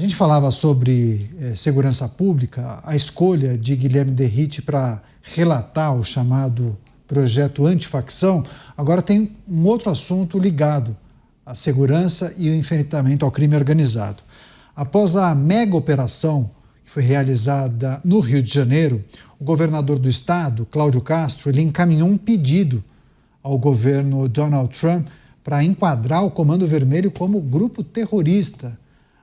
A gente falava sobre segurança pública, a escolha de Guilherme Derrite para relatar o chamado projeto antifacção. Agora tem um outro assunto ligado à segurança e o enfrentamento ao crime organizado. Após a mega operação que foi realizada no Rio de Janeiro, o governador do estado, Cláudio Castro, ele encaminhou um pedido ao governo Donald Trump para enquadrar o Comando Vermelho como grupo terrorista.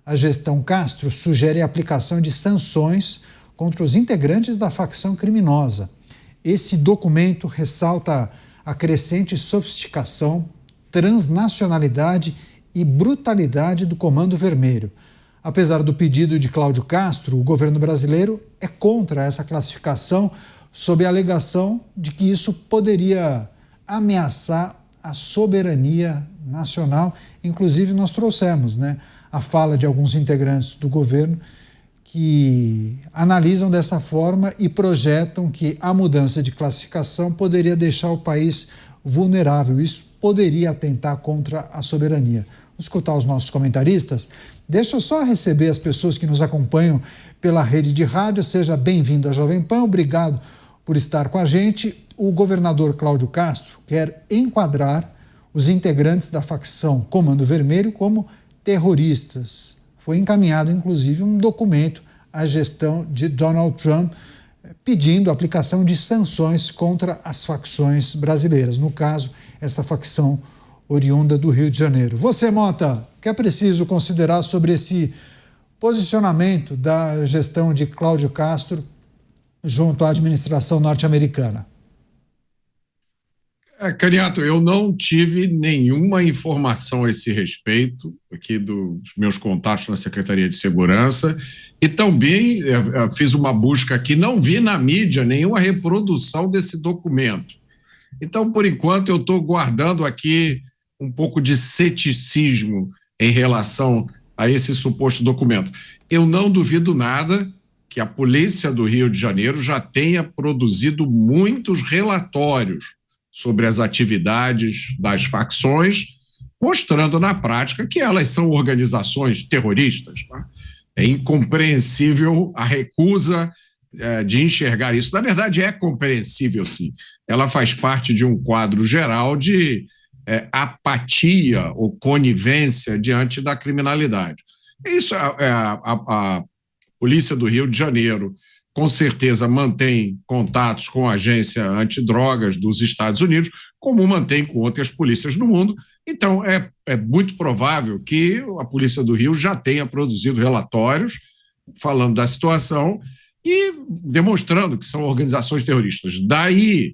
A gestão Castro sugere a aplicação de sanções contra os integrantes da facção criminosa. Esse documento ressalta a crescente sofisticação, transnacionalidade e brutalidade do Comando Vermelho. Apesar do pedido de Cláudio Castro, o governo brasileiro é contra essa classificação, sob a alegação de que isso poderia ameaçar a soberania nacional. Inclusive, nós trouxemos, a fala de alguns integrantes do governo que analisam dessa forma e projetam que a mudança de classificação poderia deixar o país vulnerável. Isso poderia atentar contra a soberania. Vamos escutar os nossos comentaristas. Deixa eu só receber as pessoas que nos acompanham pela rede de rádio. Seja bem-vindo à Jovem Pan, obrigado por estar com a gente. O governador Cláudio Castro quer enquadrar os integrantes da facção Comando Vermelho como terroristas. Foi encaminhado, inclusive, um documento à gestão de Donald Trump pedindo a aplicação de sanções contra as facções brasileiras. No caso, essa facção oriunda do Rio de Janeiro. Você, Mota, o que é preciso considerar sobre esse posicionamento da gestão de Cláudio Castro junto à administração norte-americana? Caniato, eu não tive nenhuma informação a esse respeito aqui dos meus contatos na Secretaria de Segurança e também fiz uma busca aqui, não vi na mídia nenhuma reprodução desse documento. Então, por enquanto, eu estou guardando aqui um pouco de ceticismo em relação a esse suposto documento. Eu não duvido nada que a Polícia do Rio de Janeiro já tenha produzido muitos relatórios sobre as atividades das facções, mostrando na prática que elas são organizações terroristas. Tá? É incompreensível a recusa de enxergar isso. Na verdade, é compreensível, sim. Ela faz parte de um quadro geral de apatia ou conivência diante da criminalidade. Isso a Polícia do Rio de Janeiro com certeza mantém contatos com a agência antidrogas dos Estados Unidos, como mantém com outras polícias do mundo. Então, é muito provável que a Polícia do Rio já tenha produzido relatórios falando da situação e demonstrando que são organizações terroristas. Daí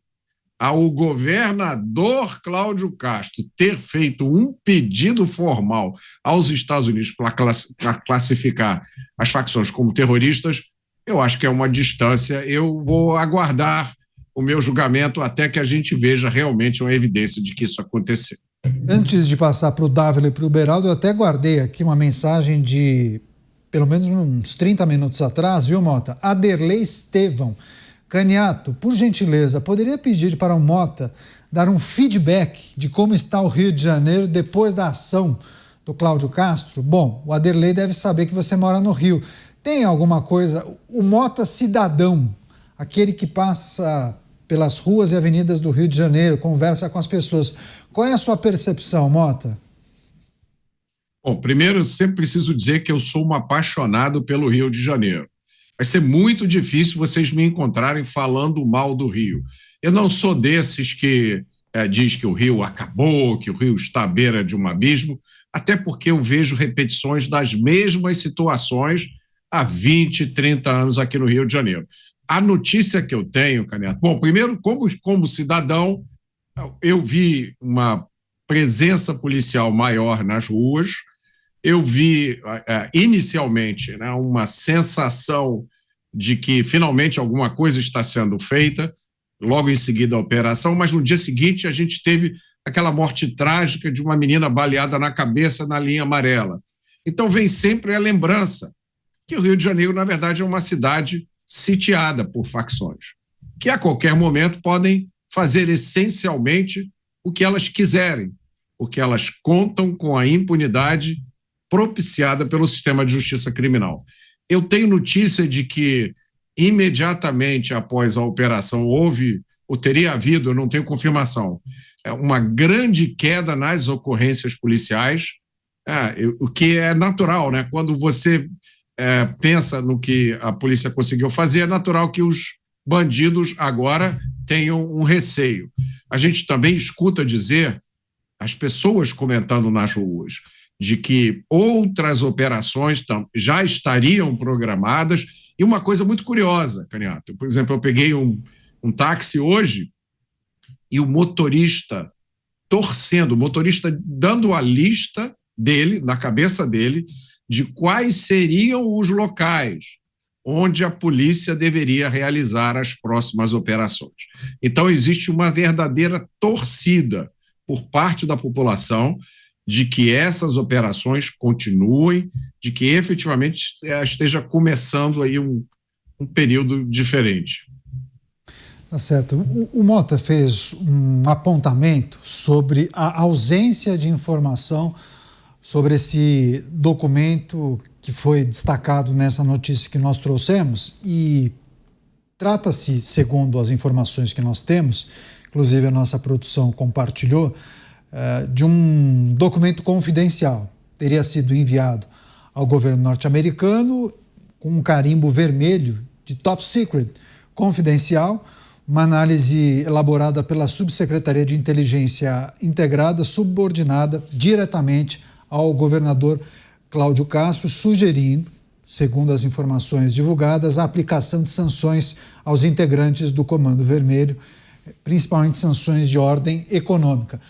ao governador Cláudio Castro ter feito um pedido formal aos Estados Unidos para classificar as facções como terroristas, eu acho que é uma distância. Eu vou aguardar o meu julgamento até que a gente veja realmente uma evidência de que isso aconteceu. Antes de passar para o Dávila e para o Beraldo, eu até guardei aqui uma mensagem de pelo menos uns 30 minutos atrás, viu, Mota? Aderlei Estevão. Caniato, por gentileza, poderia pedir para o Mota dar um feedback de como está o Rio de Janeiro depois da ação do Cláudio Castro? Bom, o Aderlei deve saber que você mora no Rio. Tem alguma coisa, o Mota cidadão, aquele que passa pelas ruas e avenidas do Rio de Janeiro, conversa com as pessoas, qual é a sua percepção, Mota? Bom, primeiro eu sempre preciso dizer que eu sou um apaixonado pelo Rio de Janeiro. Vai ser muito difícil vocês me encontrarem falando mal do Rio. Eu não sou desses que diz que o Rio acabou, que o Rio está à beira de um abismo, até porque eu vejo repetições das mesmas situações há 20, 30 anos aqui no Rio de Janeiro. A notícia que eu tenho, Caneto, bom, primeiro, como cidadão, eu vi uma presença policial maior nas ruas, eu vi inicialmente uma sensação de que finalmente alguma coisa está sendo feita, logo em seguida a operação, mas no dia seguinte a gente teve aquela morte trágica de uma menina baleada na cabeça na linha amarela. Então vem sempre a lembrança que o Rio de Janeiro, na verdade, é uma cidade sitiada por facções, que a qualquer momento podem fazer essencialmente o que elas quiserem, porque elas contam com a impunidade propiciada pelo sistema de justiça criminal. Eu tenho notícia de que imediatamente após a operação houve, ou teria havido, eu não tenho confirmação, uma grande queda nas ocorrências policiais, o que é natural, né? Quando você pensa no que a polícia conseguiu fazer, é natural que os bandidos agora tenham um receio. A gente também escuta dizer, as pessoas comentando nas ruas, de que outras operações já estariam programadas. E uma coisa muito curiosa, Caniato, por exemplo, eu peguei um táxi hoje e o motorista torcendo, o motorista dando a lista dele, na cabeça dele, de quais seriam os locais onde a polícia deveria realizar as próximas operações. Então, existe uma verdadeira torcida por parte da população de que essas operações continuem, de que efetivamente esteja começando aí um período diferente. Tá certo. O Mota fez um apontamento sobre a ausência de informação sobre esse documento que foi destacado nessa notícia que nós trouxemos, e trata-se, segundo as informações que nós temos, inclusive a nossa produção compartilhou, de um documento confidencial. Teria sido enviado ao governo norte-americano com um carimbo vermelho de top secret, confidencial, uma análise elaborada pela Subsecretaria de Inteligência Integrada, subordinada diretamente ao governador Cláudio Castro, sugerindo, segundo as informações divulgadas, a aplicação de sanções aos integrantes do Comando Vermelho, principalmente sanções de ordem econômica.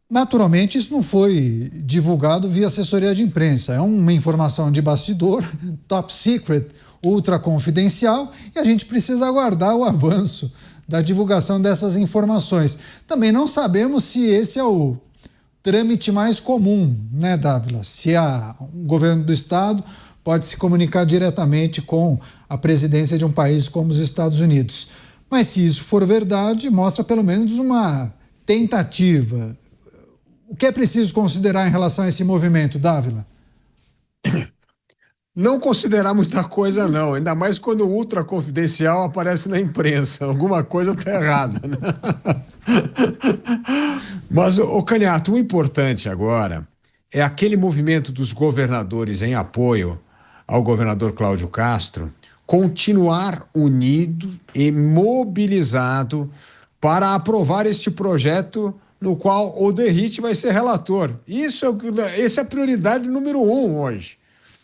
Naturalmente, isso não foi divulgado via assessoria de imprensa, é uma informação de bastidor, top secret, ultra confidencial, e a gente precisa aguardar o avanço da divulgação dessas informações. Também não sabemos se esse é o trâmite mais comum, né, Dávila? Se o governo do estado pode se comunicar diretamente com a presidência de um país como os Estados Unidos. Mas se isso for verdade, mostra pelo menos uma tentativa. O que é preciso considerar em relação a esse movimento, Dávila? Não considerar muita coisa, não. Ainda mais quando o ultra confidencial aparece na imprensa. Alguma coisa está errada, né? Mas, Caniato, o importante agora é aquele movimento dos governadores em apoio ao governador Cláudio Castro continuar unido e mobilizado para aprovar este projeto no qual o Derrite vai ser relator. Essa é a prioridade número 1 hoje.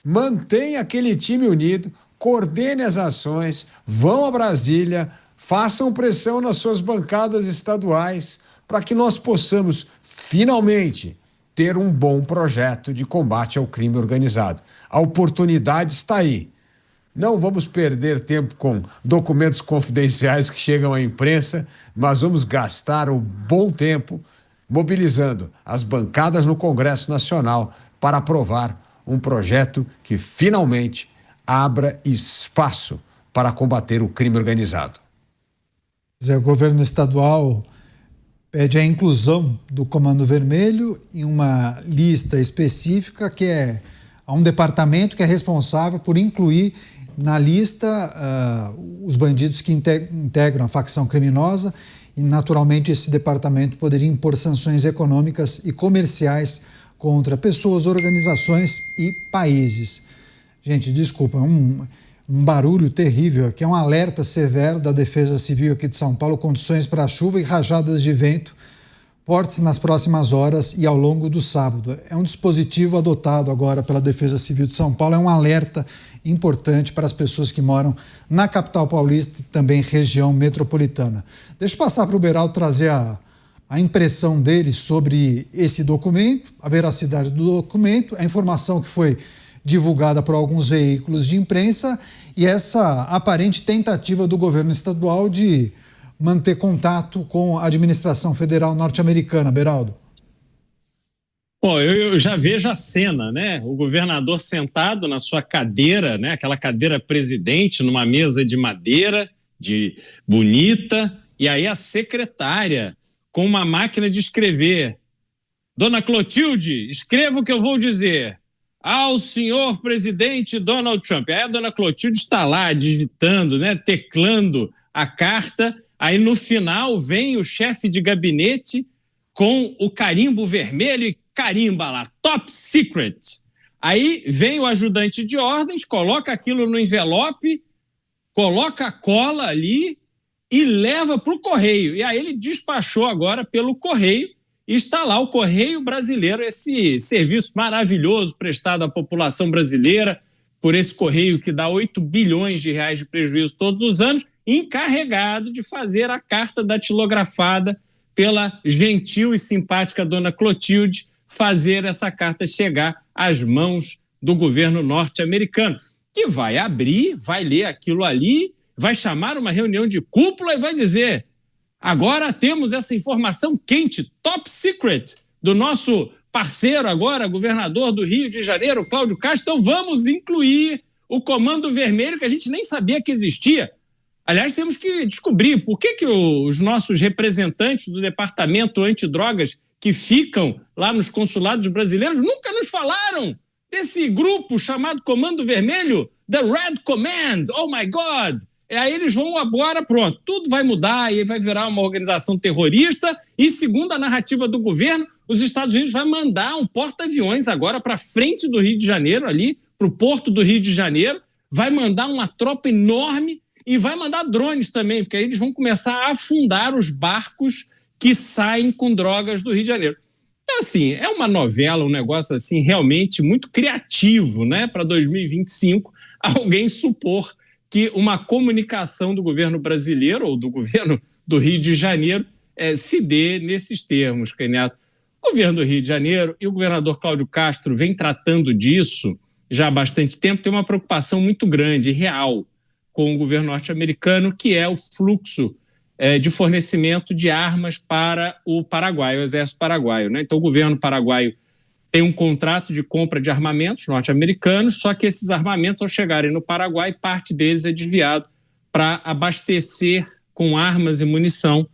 Mantenha aquele time unido, coordene as ações, vão a Brasília, façam pressão nas suas bancadas estaduais para que nós possamos, finalmente, ter um bom projeto de combate ao crime organizado. A oportunidade está aí. Não vamos perder tempo com documentos confidenciais que chegam à imprensa, mas vamos gastar um bom tempo mobilizando as bancadas no Congresso Nacional para aprovar um projeto que finalmente abra espaço para combater o crime organizado. O governo estadual pede a inclusão do Comando Vermelho em uma lista específica há um departamento que é responsável por incluir na lista os bandidos que integram a facção criminosa, e naturalmente esse departamento poderia impor sanções econômicas e comerciais contra pessoas, organizações e países. Gente, desculpa, um barulho terrível aqui, é um alerta severo da Defesa Civil aqui de São Paulo, condições para chuva e rajadas de vento fortes nas próximas horas e ao longo do sábado. É um dispositivo adotado agora pela Defesa Civil de São Paulo, é um alerta importante para as pessoas que moram na capital paulista e também região metropolitana. Deixa eu passar para o Beraldo trazer a impressão dele sobre esse documento, a veracidade do documento, a informação que foi divulgada por alguns veículos de imprensa e essa aparente tentativa do governo estadual de manter contato com a administração federal norte-americana. Beraldo. Bom, eu já vejo a cena, né? O governador sentado na sua cadeira, né? Aquela cadeira presidente, numa mesa de madeira, bonita, e aí a secretária com uma máquina de escrever. Dona Clotilde, escreva o que eu vou dizer. ao senhor presidente Donald Trump. Aí a dona Clotilde está lá digitando, né, teclando a carta. Aí no final vem o chefe de gabinete com o carimbo vermelho e carimba lá, top secret. Aí vem o ajudante de ordens, coloca aquilo no envelope, coloca a cola ali e leva para o correio. E aí ele despachou agora pelo correio e está lá o Correio Brasileiro, esse serviço maravilhoso prestado à população brasileira por esse correio que dá 8 bilhões de reais de prejuízo todos os anos, encarregado de fazer a carta datilografada pela gentil e simpática dona Clotilde, fazer essa carta chegar às mãos do governo norte-americano, que vai abrir, vai ler aquilo ali, vai chamar uma reunião de cúpula e vai dizer: agora temos essa informação quente, top secret, do nosso parceiro agora, governador do Rio de Janeiro, Cláudio Castro, então vamos incluir o Comando Vermelho, que a gente nem sabia que existia. Aliás, temos que descobrir por que os nossos representantes do Departamento Antidrogas que ficam lá nos consulados brasileiros nunca nos falaram desse grupo chamado Comando Vermelho, The Red Command, oh my God! Aí eles vão agora, pronto, tudo vai mudar e vai virar uma organização terrorista e, segundo a narrativa do governo, os Estados Unidos vai mandar um porta-aviões agora para frente do Rio de Janeiro, ali, para o porto do Rio de Janeiro, vai mandar uma tropa enorme e vai mandar drones também, porque aí eles vão começar a afundar os barcos que saem com drogas do Rio de Janeiro. Então, assim, é uma novela, um negócio assim realmente muito criativo, né, para 2025, alguém supor que uma comunicação do governo brasileiro ou do governo do Rio de Janeiro se dê nesses termos, Candidato. O governo do Rio de Janeiro e o governador Cláudio Castro vem tratando disso já há bastante tempo, tem uma preocupação muito grande e real com o governo norte-americano, que é o fluxo de fornecimento de armas para o Paraguai, o exército paraguaio, né? Então o governo paraguaio tem um contrato de compra de armamentos norte-americanos, só que esses armamentos, ao chegarem no Paraguai, parte deles é desviado para abastecer com armas e munição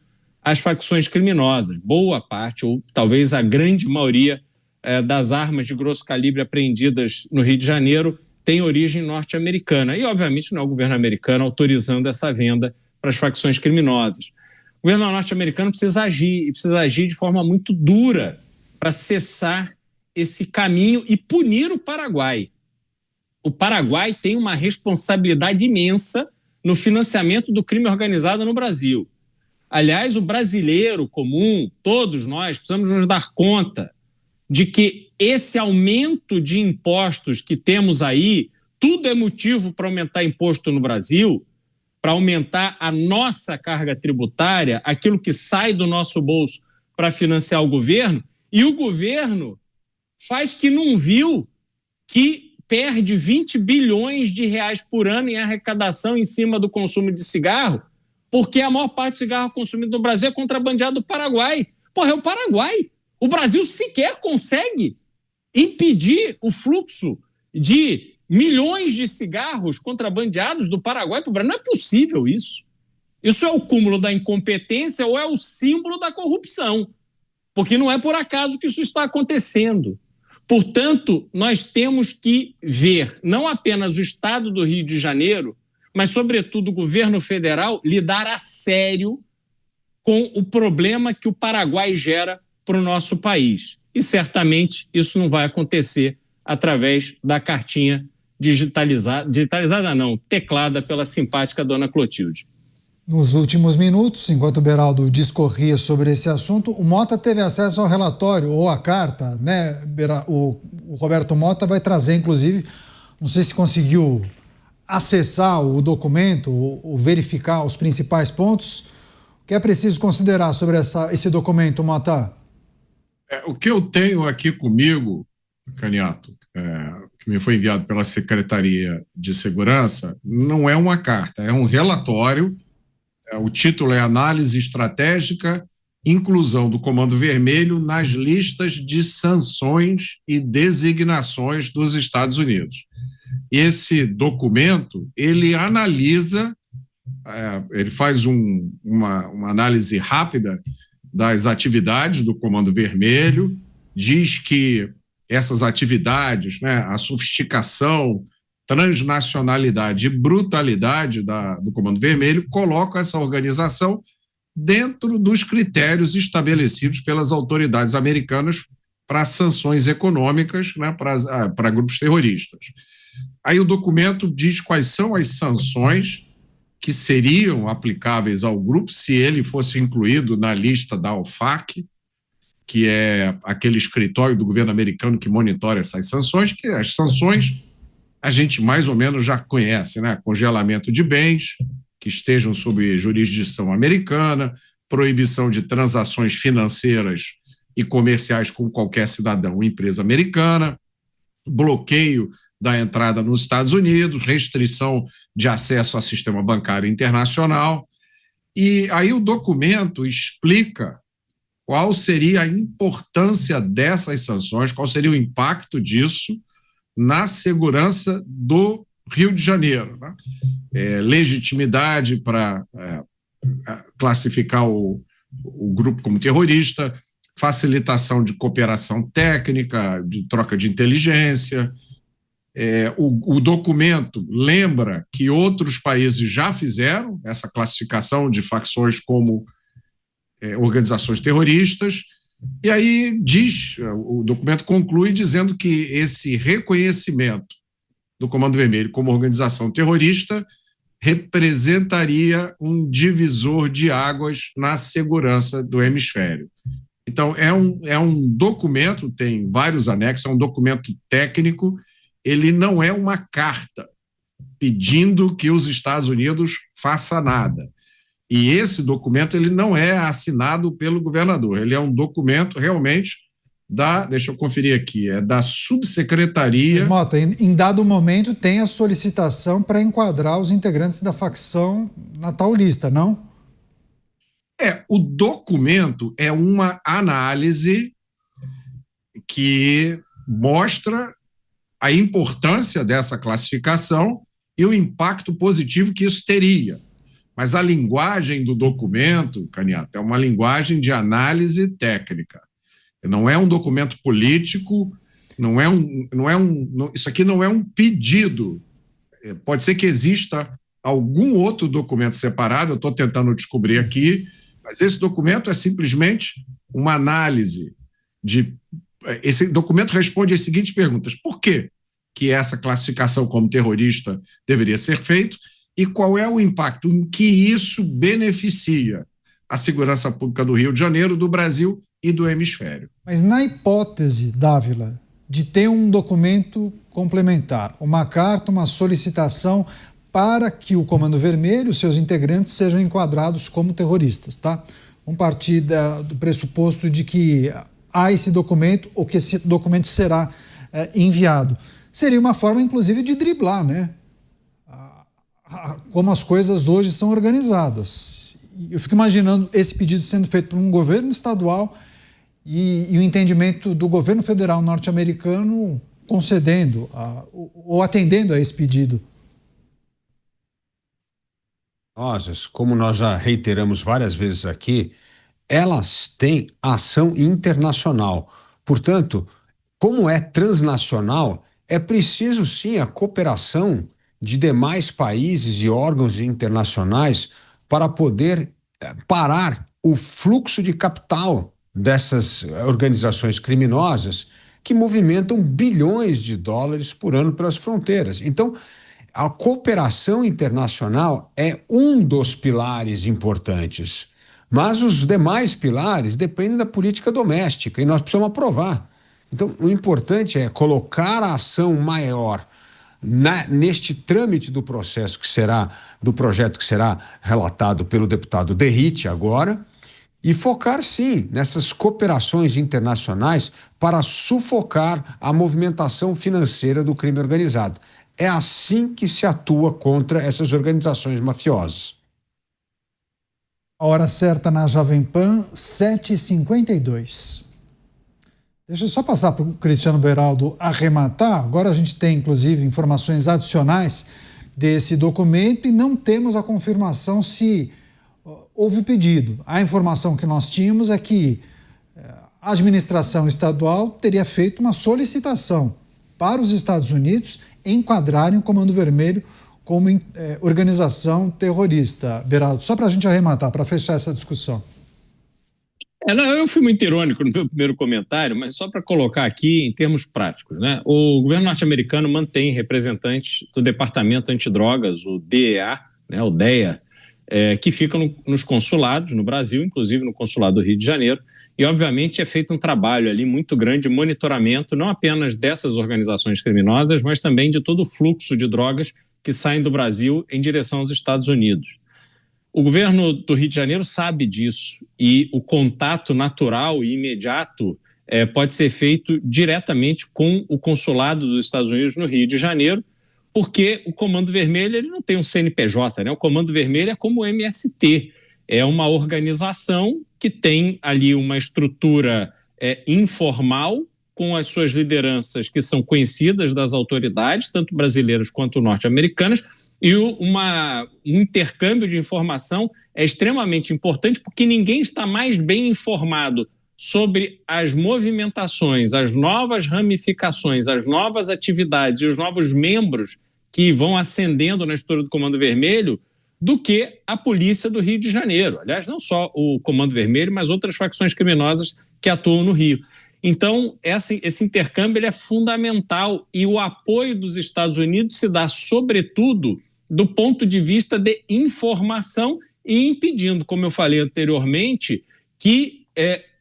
as facções criminosas. Boa parte, ou talvez a grande maioria das armas de grosso calibre apreendidas no Rio de Janeiro tem origem norte-americana. E, obviamente, não é o governo americano autorizando essa venda para as facções criminosas. O governo norte-americano precisa agir, e precisa agir de forma muito dura para cessar esse caminho e punir o Paraguai. O Paraguai tem uma responsabilidade imensa no financiamento do crime organizado no Brasil. Aliás, o brasileiro comum, todos nós, precisamos nos dar conta de que esse aumento de impostos que temos aí, tudo é motivo para aumentar imposto no Brasil, para aumentar a nossa carga tributária, aquilo que sai do nosso bolso para financiar o governo, e o governo faz que não viu que perde 20 bilhões de reais por ano em arrecadação em cima do consumo de cigarro, porque a maior parte do cigarro consumido no Brasil é contrabandeado do Paraguai. Porra, é o Paraguai. O Brasil sequer consegue impedir o fluxo de milhões de cigarros contrabandeados do Paraguai para o Brasil. Não é possível isso. Isso é o cúmulo da incompetência ou é o símbolo da corrupção, porque não é por acaso que isso está acontecendo. Portanto, nós temos que ver não apenas o Estado do Rio de Janeiro, mas, sobretudo, o governo federal lidar a sério com o problema que o Paraguai gera para o nosso país. E, certamente, isso não vai acontecer através da cartinha digitalizada não, teclada pela simpática dona Clotilde. Nos últimos minutos, enquanto o Beraldo discorria sobre esse assunto, o Mota teve acesso ao relatório ou à carta, né? O Roberto Mota vai trazer, inclusive, não sei se conseguiu acessar o documento ou verificar os principais pontos. O que é preciso considerar sobre esse documento, Mota? O que eu tenho aqui comigo, Caniato, que me foi enviado pela Secretaria de Segurança, não é uma carta, é um relatório. O título é Análise Estratégica, Inclusão do Comando Vermelho nas listas de sanções e designações dos Estados Unidos. Esse documento, ele analisa, ele faz uma análise rápida das atividades do Comando Vermelho, diz que essas atividades, né, a sofisticação, transnacionalidade e brutalidade do Comando Vermelho colocam essa organização dentro dos critérios estabelecidos pelas autoridades americanas para sanções econômicas, né, para grupos terroristas. Aí o documento diz quais são as sanções que seriam aplicáveis ao grupo se ele fosse incluído na lista da OFAC, que é aquele escritório do governo americano que monitora essas sanções, que as sanções a gente mais ou menos já conhece, né? Congelamento de bens que estejam sob jurisdição americana, proibição de transações financeiras e comerciais com qualquer cidadão ou empresa americana, bloqueio da entrada nos Estados Unidos, restrição de acesso ao sistema bancário internacional. E aí o documento explica qual seria a importância dessas sanções, qual seria o impacto disso na segurança do Rio de Janeiro, né? Legitimidade para classificar o grupo como terrorista, facilitação de cooperação técnica, de troca de inteligência. O documento lembra que outros países já fizeram essa classificação de facções como organizações terroristas. E aí o documento conclui dizendo que esse reconhecimento do Comando Vermelho como organização terrorista representaria um divisor de águas na segurança do hemisfério. Então, é um documento, tem vários anexos, é um documento técnico, ele não é uma carta pedindo que os Estados Unidos façam nada. E esse documento ele não é assinado pelo governador, ele é um documento realmente deixa eu conferir aqui, da subsecretaria... Mas, Mota, em dado momento tem a solicitação para enquadrar os integrantes da facção na tal lista, não? O documento é uma análise que mostra a importância dessa classificação e o impacto positivo que isso teria. Mas a linguagem do documento, Caniato, é uma linguagem de análise técnica. Não é um documento político, isso aqui não é um pedido. Pode ser que exista algum outro documento separado, eu estou tentando descobrir aqui, mas esse documento é simplesmente uma análise. Esse documento responde as seguintes perguntas: por que essa classificação como terrorista deveria ser feita e qual é o impacto em que isso beneficia a segurança pública do Rio de Janeiro, do Brasil e do hemisfério. Mas na hipótese, Dávila, de ter um documento complementar, uma carta, uma solicitação para que o Comando Vermelho e os seus integrantes sejam enquadrados como terroristas, tá? Vamos partir do pressuposto de que há esse documento ou que esse documento será enviado. Seria uma forma, inclusive, de driblar, né? Como as coisas hoje são organizadas. Eu fico imaginando esse pedido sendo feito por um governo estadual e o entendimento do governo federal norte-americano concedendo ou atendendo a esse pedido. Como nós já reiteramos várias vezes aqui, elas têm ação internacional. Portanto, como é transnacional, é preciso sim a cooperação de demais países e órgãos internacionais para poder parar o fluxo de capital dessas organizações criminosas que movimentam bilhões de dólares por ano pelas fronteiras. Então, a cooperação internacional é um dos pilares importantes, mas os demais pilares dependem da política doméstica e nós precisamos aprovar. Então, o importante é colocar a ação maior neste trâmite do processo do projeto que será relatado pelo deputado Derrite agora, e focar sim nessas cooperações internacionais para sufocar a movimentação financeira do crime organizado. É assim que se atua contra essas organizações mafiosas. A hora certa na Jovem Pan, 7h52. Deixa eu só passar para o Cristiano Beraldo arrematar. Agora a gente tem, inclusive, informações adicionais desse documento e não temos a confirmação se houve pedido. A informação que nós tínhamos é que a administração estadual teria feito uma solicitação para os Estados Unidos enquadrarem o Comando Vermelho como organização terrorista. Beraldo, só para a gente arrematar, para fechar essa discussão. Eu fui muito irônico no meu primeiro comentário, mas só para colocar aqui em termos práticos, né? O governo norte-americano mantém representantes do Departamento Antidrogas, o DEA, né, o DEA, que ficam nos consulados no Brasil, inclusive no consulado do Rio de Janeiro, e obviamente é feito um trabalho ali muito grande de monitoramento, não apenas dessas organizações criminosas, mas também de todo o fluxo de drogas que saem do Brasil em direção aos Estados Unidos. O governo do Rio de Janeiro sabe disso e o contato natural e imediato pode ser feito diretamente com o consulado dos Estados Unidos no Rio de Janeiro, porque o Comando Vermelho ele não tem um CNPJ, né? O Comando Vermelho é como o MST, é uma organização que tem ali uma estrutura informal, com as suas lideranças que são conhecidas das autoridades, tanto brasileiras quanto norte-americanas, e um intercâmbio de informação é extremamente importante porque ninguém está mais bem informado sobre as movimentações, as novas ramificações, as novas atividades e os novos membros que vão ascendendo na história do Comando Vermelho do que a polícia do Rio de Janeiro. Aliás, não só o Comando Vermelho, mas outras facções criminosas que atuam no Rio. Então, esse intercâmbio ele é fundamental e o apoio dos Estados Unidos se dá, sobretudo, do ponto de vista de informação e impedindo, como eu falei anteriormente, que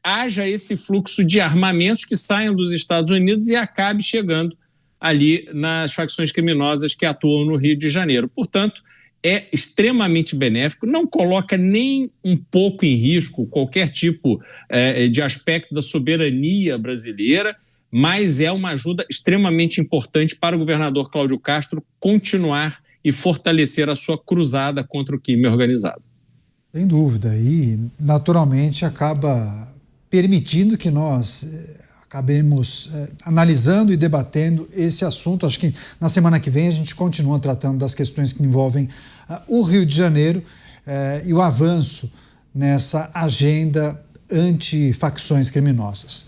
haja esse fluxo de armamentos que saiam dos Estados Unidos e acabe chegando ali nas facções criminosas que atuam no Rio de Janeiro. Portanto, é extremamente benéfico, não coloca nem um pouco em risco qualquer tipo de aspecto da soberania brasileira, mas é uma ajuda extremamente importante para o governador Cláudio Castro continuar e fortalecer a sua cruzada contra o crime organizado. Sem dúvida, e naturalmente acaba permitindo que nós acabemos analisando e debatendo esse assunto. Acho que na semana que vem a gente continua tratando das questões que envolvem o Rio de Janeiro e o avanço nessa agenda anti-facções criminosas.